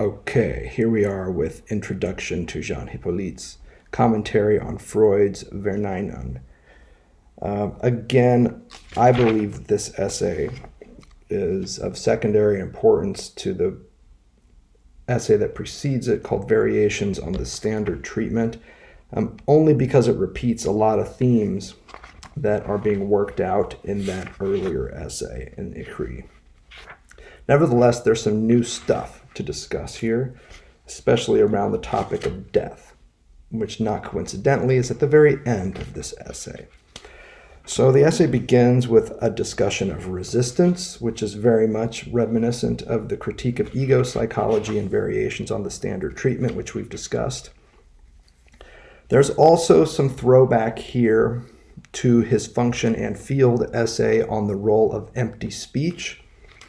Okay, here we are with Introduction to Jean Hyppolite's commentary on Freud's Verneinung. Again, I believe this essay is of secondary importance to the essay that precedes it, called Variations on the Standard Treatment, only because it repeats a lot of themes that are being worked out in that earlier essay in EURIAS. Nevertheless, there's some new stuff to discuss here, especially around the topic of death, which not coincidentally is at the very end of this essay. So the essay begins with a discussion of resistance, which is very much reminiscent of the critique of ego psychology and Variations on the Standard Treatment, which we've discussed. There's also some throwback here to his function and field essay on the role of empty speech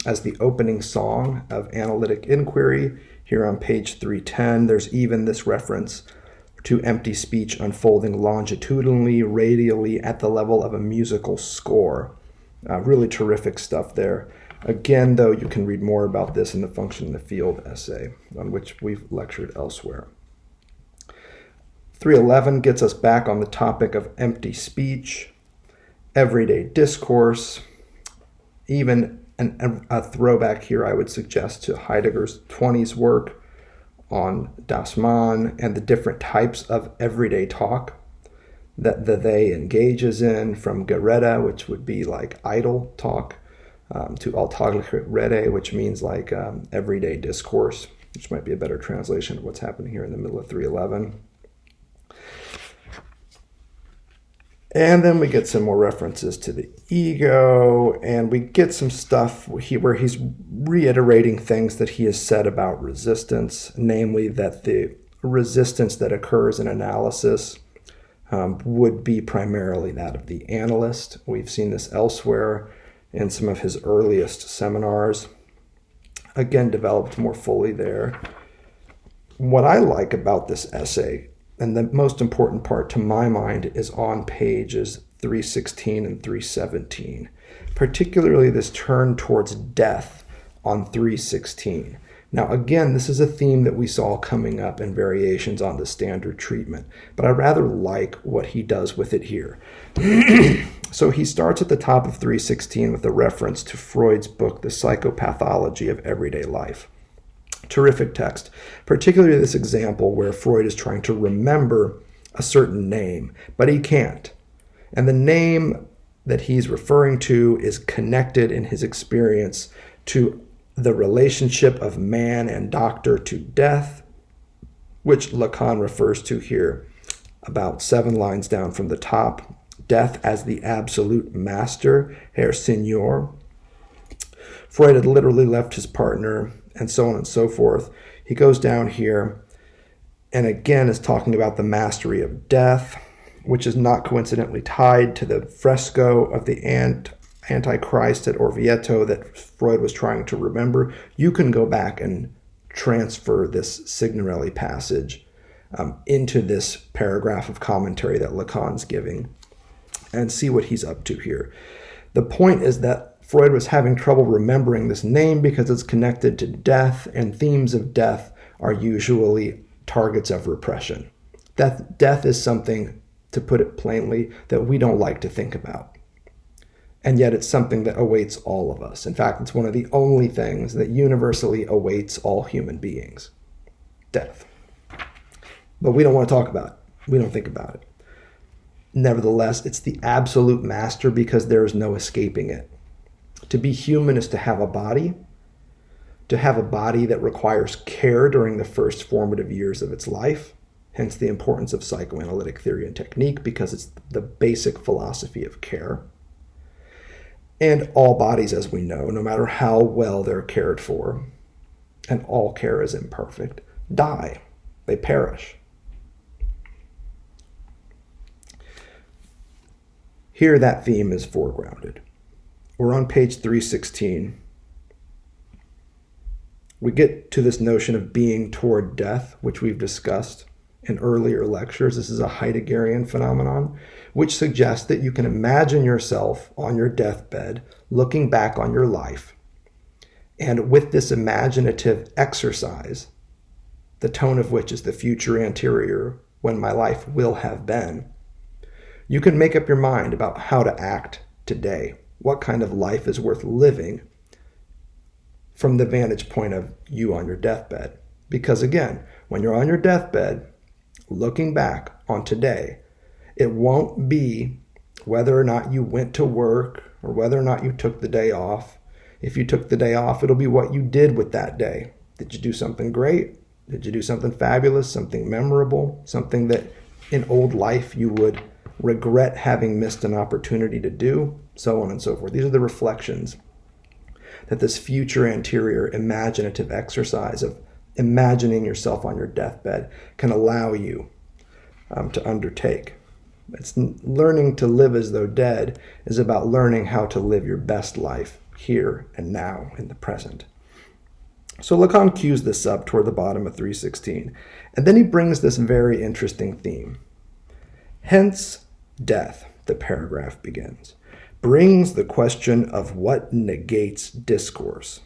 as the opening song of analytic inquiry. Here on page 310, there's even this reference to empty speech unfolding longitudinally, radially, at the level of a musical score. Really terrific stuff there. Again, though, you can read more about this in the Function in the Field essay, on which we've lectured elsewhere. 311 gets us back on the topic of empty speech, everyday discourse, even a throwback here, I would suggest, to Heidegger's 20s work on Das Man and the different types of everyday talk that the they engages in, from Gerede, which would be like idle talk, to alltägliche Rede, which means like everyday discourse, which might be a better translation of what's happening here in the middle of 311. And then we get some more references to the ego, and we get some stuff where he's reiterating things that he has said about resistance, namely that the resistance that occurs in analysis would be primarily that of the analyst. We've seen this elsewhere in some of his earliest seminars, again developed more fully there. What I like about this essay, and the most important part to my mind, is on pages 316 and 317, particularly this turn towards death on 316. Now, again, this is a theme that we saw coming up in Variations on the Standard Treatment, but I rather like what he does with it here. So he starts at the top of 316 with a reference to Freud's book, The Psychopathology of Everyday Life. Terrific text, particularly this example where Freud is trying to remember a certain name, but he can't. And the name that he's referring to is connected in his experience to the relationship of man and doctor to death, which Lacan refers to here about 7 lines down from the top. Death as the absolute master, Herr Seigneur. Freud had literally left his partner, and so on and so forth. He goes down here and again is talking about the mastery of death, which is not coincidentally tied to the fresco of the Antichrist at Orvieto that Freud was trying to remember. You can go back and transfer this Signorelli passage into this paragraph of commentary that Lacan's giving and see what he's up to here. The point is that Freud was having trouble remembering this name because it's connected to death, and themes of death are usually targets of repression. Death is something, to put it plainly, that we don't like to think about. And yet it's something that awaits all of us. In fact, it's one of the only things that universally awaits all human beings. Death. But we don't want to talk about it. We don't think about it. Nevertheless, it's the absolute master because there is no escaping it. To be human is to have a body that requires care during the first formative years of its life, hence the importance of psychoanalytic theory and technique, because it's the basic philosophy of care. And all bodies, as we know, no matter how well they're cared for, and all care is imperfect, die. They perish. Here that theme is foregrounded. We're on page 316. We get to this notion of being toward death, which we've discussed in earlier lectures. This is a Heideggerian phenomenon, which suggests that you can imagine yourself on your deathbed, looking back on your life, and with this imaginative exercise, the tone of which is the future anterior, when my life will have been, you can make up your mind about how to act today. What kind of life is worth living from the vantage point of you on your deathbed? Because again, when you're on your deathbed, looking back on today, it won't be whether or not you went to work or whether or not you took the day off. If you took the day off, it'll be what you did with that day. Did you do something great? Did you do something fabulous, something memorable, something that in old life you would regret having missed an opportunity to do, so on and so forth. These are the reflections that this future anterior imaginative exercise of imagining yourself on your deathbed can allow you to undertake. It's learning to live as though dead is about learning how to live your best life here and now in the present. So Lacan cues this up toward the bottom of 316, and then he brings this very interesting theme. Hence, death, the paragraph begins, brings the question of what negates discourse.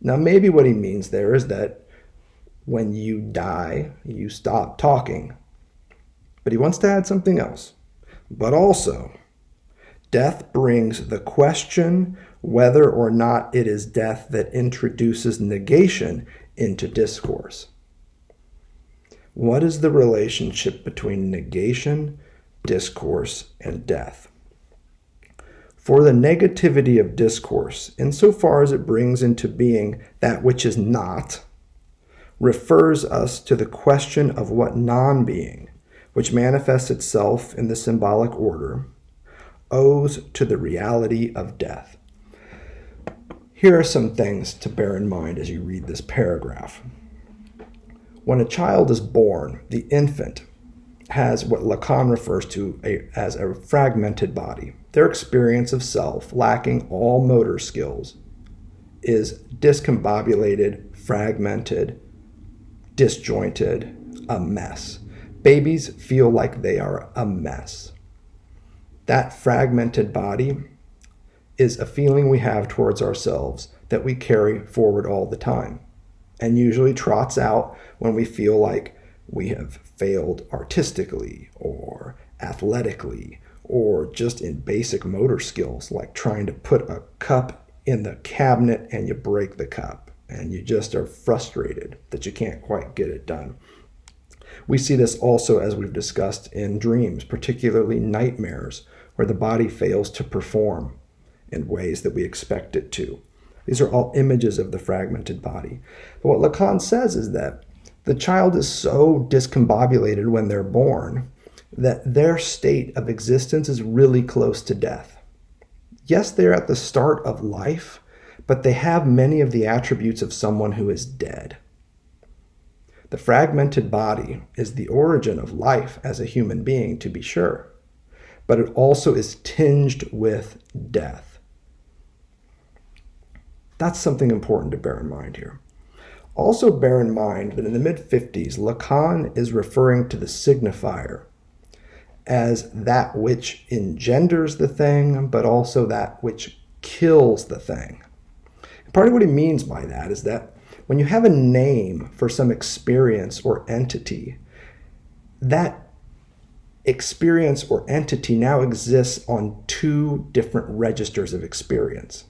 Now, maybe what he means there is that when you die, you stop talking. But he wants to add something else. But also, death brings the question whether or not it is death that introduces negation into discourse. What is the relationship between negation, discourse, and death? For the negativity of discourse, insofar as it brings into being that which is not, refers us to the question of what non-being, which manifests itself in the symbolic order, owes to the reality of death. Here are some things to bear in mind as you read this paragraph. When a child is born, the infant has what Lacan refers to as a fragmented body. Their experience of self, lacking all motor skills, is discombobulated, fragmented, disjointed, a mess. Babies feel like they are a mess. That fragmented body is a feeling we have towards ourselves that we carry forward all the time, and usually trots out when we feel like we have failed artistically or athletically or just in basic motor skills, like trying to put a cup in the cabinet and you break the cup and you just are frustrated that you can't quite get it done. We see this also, as we've discussed, in dreams, particularly nightmares, where the body fails to perform in ways that we expect it to. These are all images of the fragmented body. But what Lacan says is that the child is so discombobulated when they're born that their state of existence is really close to death. Yes, they're at the start of life, but they have many of the attributes of someone who is dead. The fragmented body is the origin of life as a human being, to be sure, but it also is tinged with death. That's something important to bear in mind here. Also bear in mind that in the mid-50s, Lacan is referring to the signifier as that which engenders the thing, but also that which kills the thing. And part of what he means by that is that when you have a name for some experience or entity, that experience or entity now exists on two different registers of experience.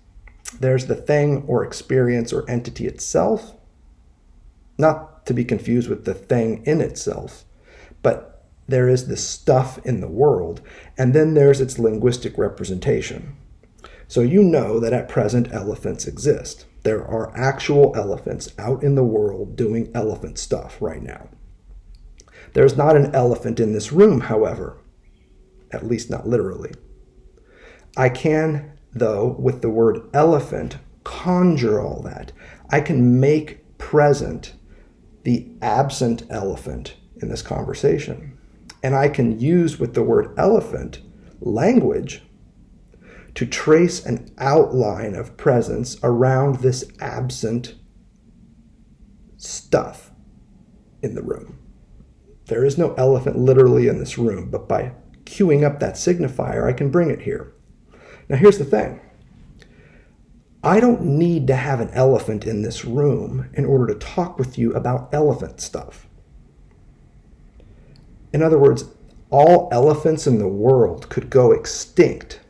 There's the thing or experience or entity itself, not to be confused with the thing in itself, but there is the stuff in the world, and then there's its linguistic representation. So you know that at present elephants exist. There are actual elephants out in the world doing elephant stuff right now. There's not an elephant in this room, however, at least not literally. I can, though, with the word elephant, conjure all that. I can make present the absent elephant in this conversation. And I can use with the word elephant language to trace an outline of presence around this absent stuff in the room. There is no elephant literally in this room, but by queuing up that signifier, I can bring it here. Now here's the thing. I don't need to have an elephant in this room in order to talk with you about elephant stuff. In other words, all elephants in the world could go extinct,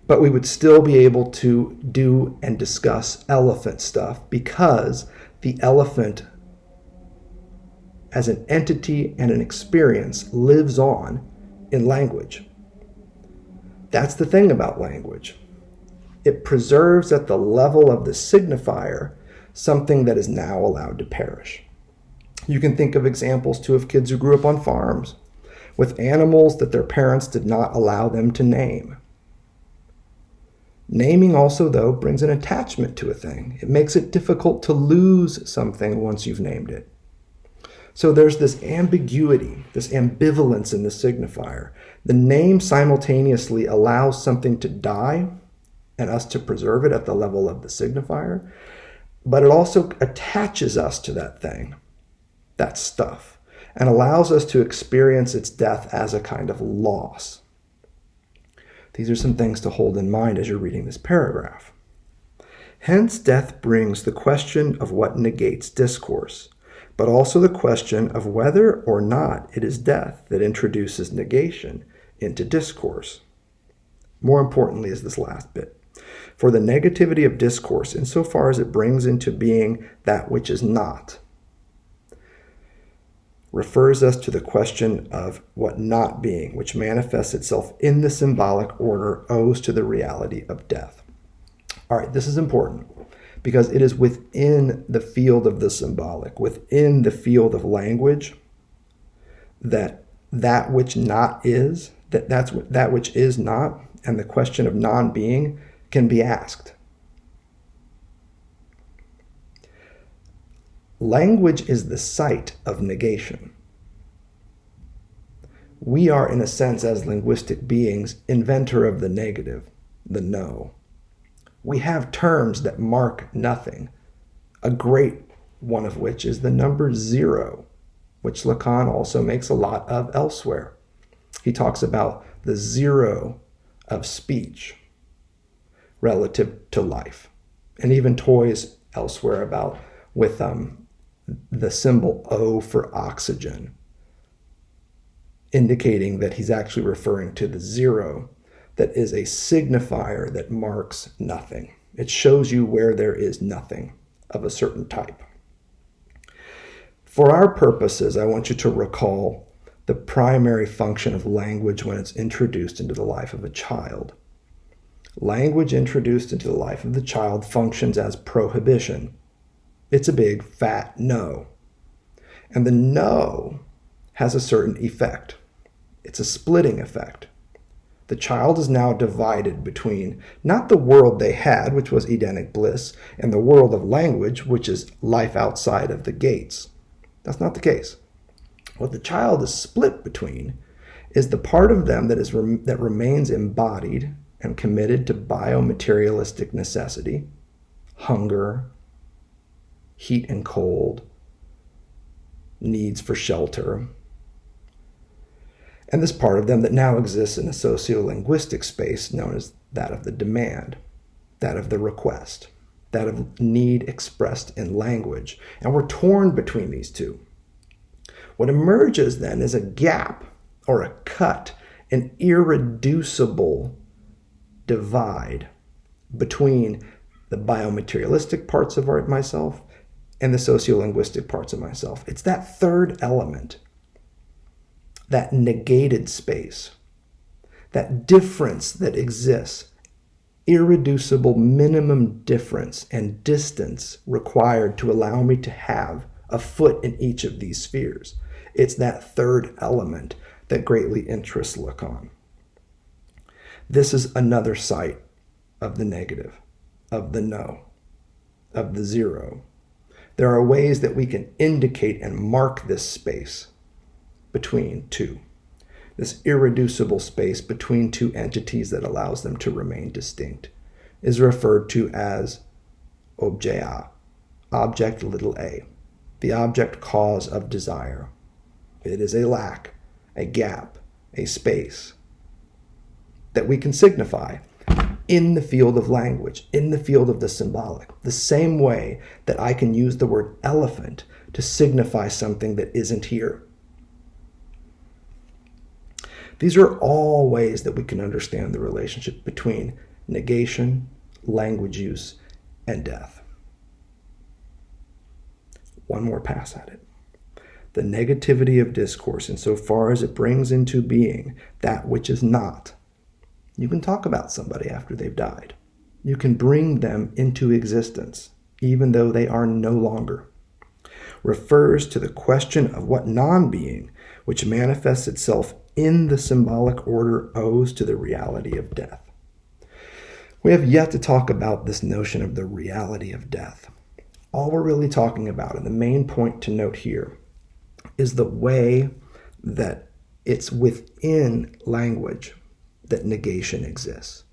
but we would still be able to do and discuss elephant stuff because the elephant as an entity and an experience lives on in language. That's the thing about language. It preserves at the level of the signifier something that is now allowed to perish. You can think of examples too of kids who grew up on farms with animals that their parents did not allow them to name. Naming also, though, brings an attachment to a thing. It makes it difficult to lose something once you've named it. So there's this ambiguity, this ambivalence in the signifier. The name simultaneously allows something to die and us to preserve it at the level of the signifier, but it also attaches us to that thing, that stuff, and allows us to experience its death as a kind of loss. These are some things to hold in mind as you're reading this paragraph. Hence, death brings the question of what negates discourse, but also the question of whether or not it is death that introduces negation into discourse. More importantly is this last bit. For the negativity of discourse, insofar as it brings into being that which is not, refers us to the question of what not being, which manifests itself in the symbolic order, owes to the reality of death. All right, this is important because it is within the field of the symbolic, within the field of language, that which not is, that which is not, and the question of non-being can be asked. Language is the site of negation. We are, in a sense, as linguistic beings, inventor of the negative, the no. We have terms that mark nothing, a great one of which is the number 0, which Lacan also makes a lot of elsewhere. He talks about the 0 of speech relative to life, and even toys elsewhere about with the symbol O for oxygen, indicating that he's actually referring to the 0 that is a signifier that marks nothing. It shows you where there is nothing of a certain type. For our purposes, I want you to recall the primary function of language when it's introduced into the life of a child. Language introduced into the life of the child functions as prohibition. It's a big, fat no. And the no has a certain effect. It's a splitting effect. The child is now divided between not the world they had, which was Edenic bliss, and the world of language, which is life outside of the gates. That's not the case. What the child is split between is the part of them that remains embodied and committed to biomaterialistic necessity, hunger, heat and cold, needs for shelter, and this part of them that now exists in a sociolinguistic space known as that of the demand, that of the request, that of need expressed in language. And we're torn between these two. What emerges then is a gap or a cut, an irreducible divide between the biomaterialistic parts of myself and the sociolinguistic parts of myself. It's that third element, that negated space, that difference that exists, irreducible minimum difference and distance required to allow me to have a foot in each of these spheres. It's that third element that greatly interests Lacan. This is another site of the negative, of the no, of the 0. There are ways that we can indicate and mark this space between two, this irreducible space between two entities that allows them to remain distinct, is referred to as objet, object little a, the object cause of desire. It is a lack, a gap, a space that we can signify in the field of language, in the field of the symbolic, the same way that I can use the word elephant to signify something that isn't here. These are all ways that we can understand the relationship between negation, language use, and death. One more pass at it. The negativity of discourse, insofar as it brings into being that which is not. You can talk about somebody after they've died. You can bring them into existence, even though they are no longer. Refers to the question of what non-being, which manifests itself in the symbolic order, owes to the reality of death. We have yet to talk about this notion of the reality of death. All we're really talking about, and the main point to note here, is the way that it's within language that negation exists.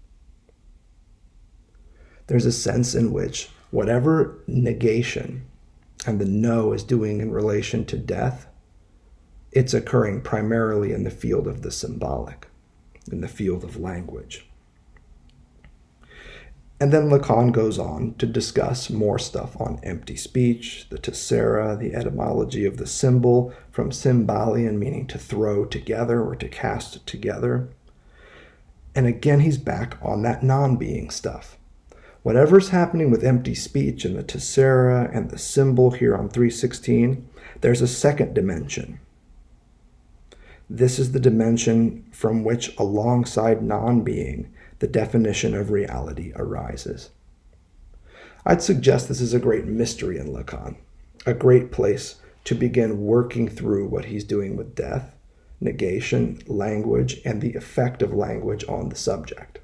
There's a sense in which whatever negation and the no is doing in relation to death, it's occurring primarily in the field of the symbolic, in the field of language. And then Lacan goes on to discuss more stuff on empty speech, the tessera, the etymology of the symbol, from symbalian, meaning to throw together or to cast together. And again, he's back on that non-being stuff. Whatever's happening with empty speech and the tessera and the symbol here on 316, there's a second dimension. This is the dimension from which, alongside non-being, the definition of reality arises. I'd suggest this is a great mystery in Lacan, a great place to begin working through what he's doing with death, negation, language, and the effect of language on the subject.